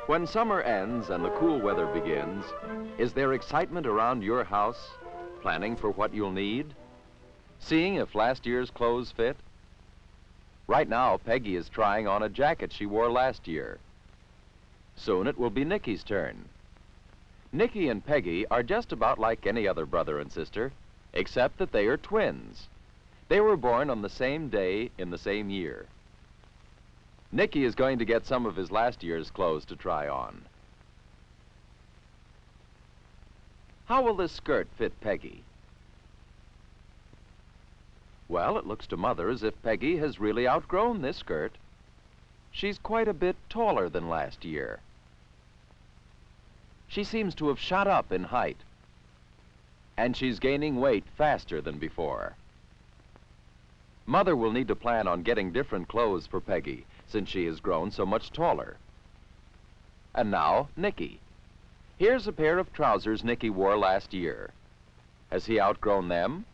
When summer ends and the cool weather begins, is there excitement around your house, planning for what you'll need? Seeing if last year's clothes fit? Right now, Peggy is trying on a jacket she wore last year. Soon it will be Nikki's turn. Nikki and Peggy are just about like any other brother and sister, except that they are twins. They were born on the same day in the same year. Nikki is going to get some of his last year's clothes to try on. How will this skirt fit Peggy? Well, it looks to Mother as if Peggy has really outgrown this skirt. She's quite a bit taller than last year. She seems to have shot up in height. And she's gaining weight faster than before. Mother will need to plan on getting different clothes for Peggy, since she has grown so much taller. And now, Nikki. Here's a pair of trousers Nikki wore last year. Has he outgrown them?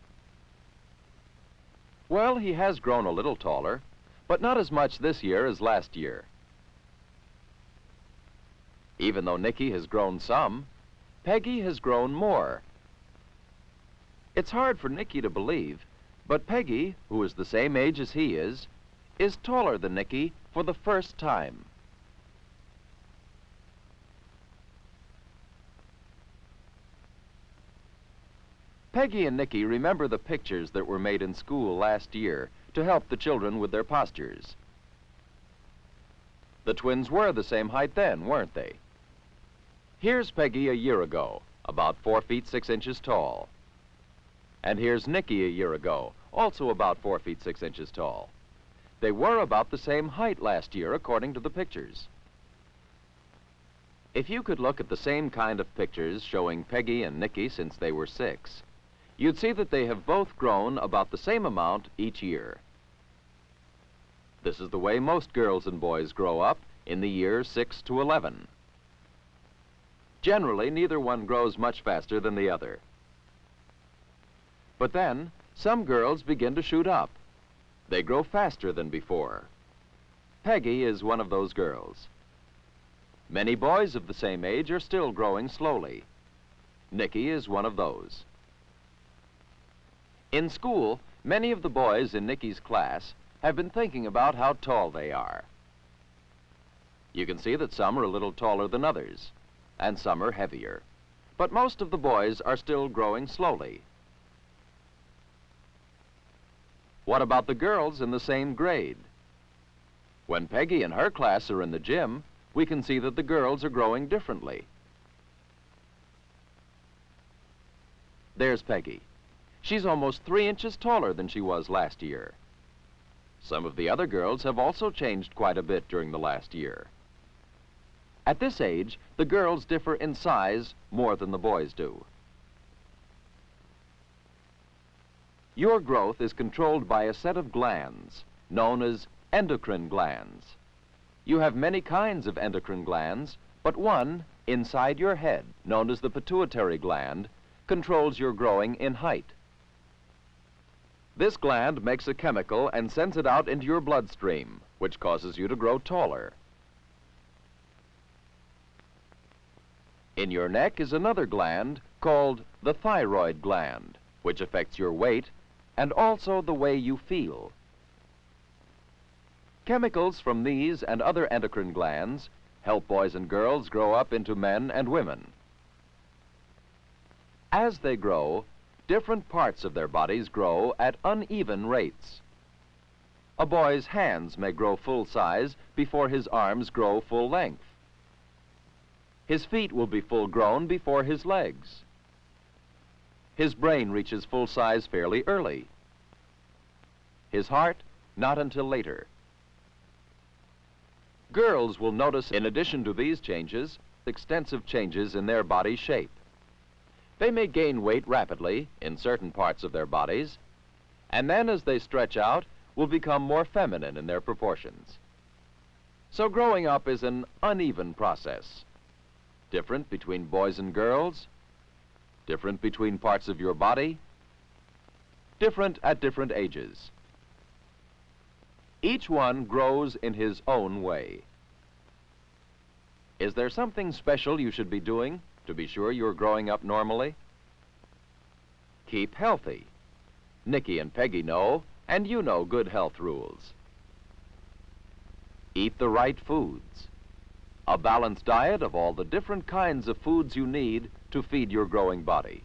Well, he has grown a little taller, but not as much this year as last year. Even though Nikki has grown some, Peggy has grown more. It's hard for Nikki to believe, but Peggy, who is the same age as he is taller than Nikki for the first time. Peggy and Nikki remember the pictures that were made in school last year to help the children with their postures. The twins were the same height then, weren't they? Here's Peggy a year ago, about 4 feet 6 inches tall. And here's Nikki a year ago, also about 4 feet 6 inches tall. They were about the same height last year, according to the pictures. If you could look at the same kind of pictures showing Peggy and Nikki since they were 6, you'd see that they have both grown about the same amount each year. This is the way most girls and boys grow up in the years 6 to 11. Generally, neither one grows much faster than the other. But then, some girls begin to shoot up. They grow faster than before. Peggy is one of those girls. Many boys of the same age are still growing slowly. Nikki is one of those. In school, many of the boys in Nikki's class have been thinking about how tall they are. You can see that some are a little taller than others, and some are heavier. But most of the boys are still growing slowly. What about the girls in the same grade? When Peggy and her class are in the gym, we can see that the girls are growing differently. There's Peggy. She's almost 3 inches taller than she was last year. Some of the other girls have also changed quite a bit during the last year. At this age, the girls differ in size more than the boys do. Your growth is controlled by a set of glands known as endocrine glands. You have many kinds of endocrine glands, but one inside your head, known as the pituitary gland, controls your growing in height. This gland makes a chemical and sends it out into your bloodstream, which causes you to grow taller. In your neck is another gland called the thyroid gland, which affects your weight and also the way you feel. Chemicals from these and other endocrine glands help boys and girls grow up into men and women. As they grow, different parts of their bodies grow at uneven rates. A boy's hands may grow full size before his arms grow full length. His feet will be full grown before his legs. His brain reaches full size fairly early. His heart, not until later. Girls will notice, in addition to these changes, extensive changes in their body shape. They may gain weight rapidly in certain parts of their bodies, and then as they stretch out, will become more feminine in their proportions. So growing up is an uneven process. Different between boys and girls, different between parts of your body, different at different ages. Each one grows in his own way. Is there something special you should be doing to be sure you're growing up normally? Keep healthy. Nikki and Peggy know, and you know good health rules. Eat the right foods. A balanced diet of all the different kinds of foods you need to feed your growing body.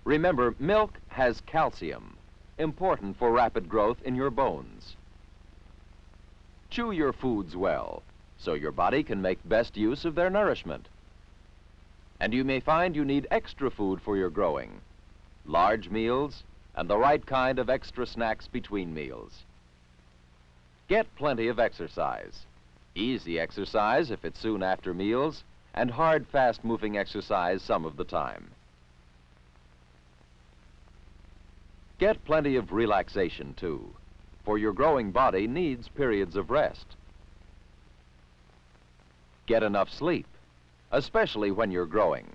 Remember, milk has calcium, important for rapid growth in your bones. Chew your foods well, so your body can make best use of their nourishment. And you may find you need extra food for your growing, large meals, and the right kind of extra snacks between meals. Get plenty of exercise. Easy exercise if it's soon after meals, and hard, fast-moving exercise some of the time. Get plenty of relaxation, too, for your growing body needs periods of rest. Get enough sleep, especially when you're growing,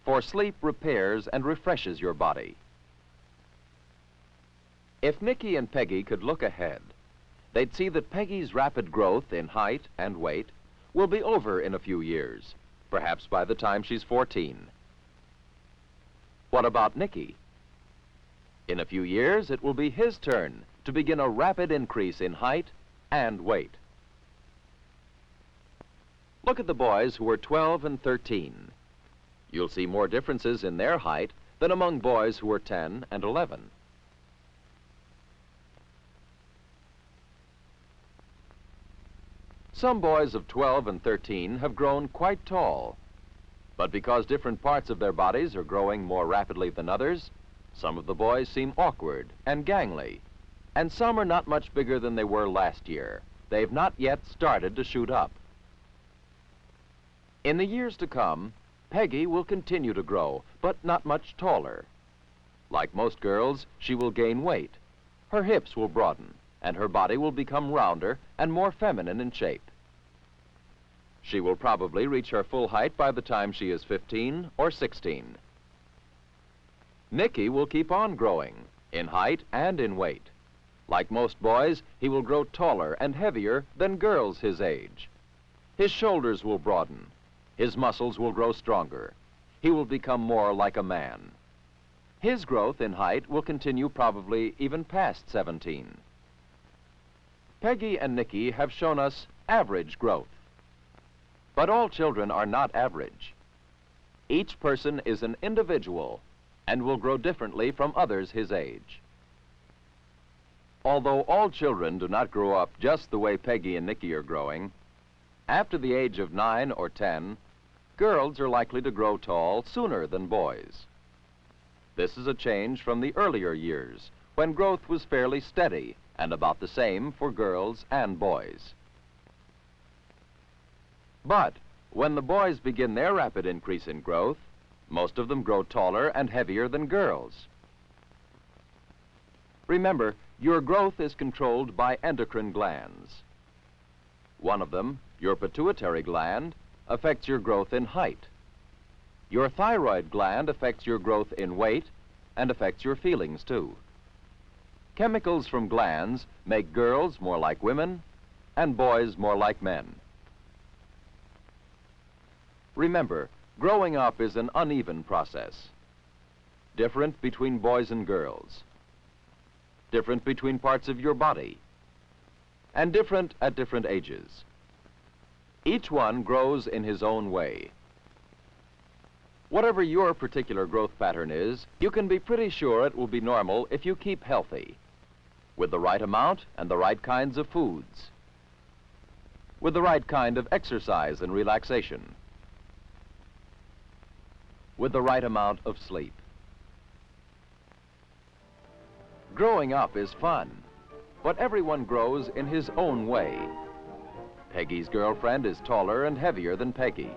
for sleep repairs and refreshes your body. If Nikki and Peggy could look ahead, they'd see that Peggy's rapid growth in height and weight will be over in a few years, perhaps by the time she's 14. What about Nikki? In a few years, it will be his turn to begin a rapid increase in height and weight. Look at the boys who are 12 and 13. You'll see more differences in their height than among boys who are 10 and 11. Some boys of 12 and 13 have grown quite tall, but because different parts of their bodies are growing more rapidly than others, some of the boys seem awkward and gangly, and some are not much bigger than they were last year. They've not yet started to shoot up. In the years to come, Peggy will continue to grow, but not much taller. Like most girls, she will gain weight. Her hips will broaden, and her body will become rounder and more feminine in shape. She will probably reach her full height by the time she is 15 or 16. Nikki will keep on growing, in height and in weight. Like most boys, he will grow taller and heavier than girls his age. His shoulders will broaden. His muscles will grow stronger. He will become more like a man. His growth in height will continue probably even past 17. Peggy and Nikki have shown us average growth. But all children are not average. Each person is an individual and will grow differently from others his age. Although all children do not grow up just the way Peggy and Nikki are growing, after the age of 9 or 10, girls are likely to grow tall sooner than boys. This is a change from the earlier years, when growth was fairly steady and about the same for girls and boys. But when the boys begin their rapid increase in growth, most of them grow taller and heavier than girls. Remember, your growth is controlled by endocrine glands. One of them, your pituitary gland, affects your growth in height. Your thyroid gland affects your growth in weight and affects your feelings too. Chemicals from glands make girls more like women and boys more like men. Remember, growing up is an uneven process. Different between boys and girls. Different between parts of your body. And different at different ages. Each one grows in his own way. Whatever your particular growth pattern is, you can be pretty sure it will be normal if you keep healthy, with the right amount and the right kinds of foods, with the right kind of exercise and relaxation, with the right amount of sleep. Growing up is fun, but everyone grows in his own way. Peggy's girlfriend is taller and heavier than Peggy.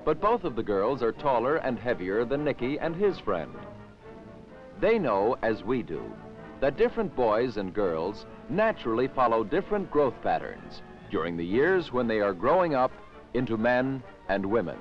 But both of the girls are taller and heavier than Nicky and his friend. They know, as we do, that different boys and girls naturally follow different growth patterns during the years when they are growing up into men and women.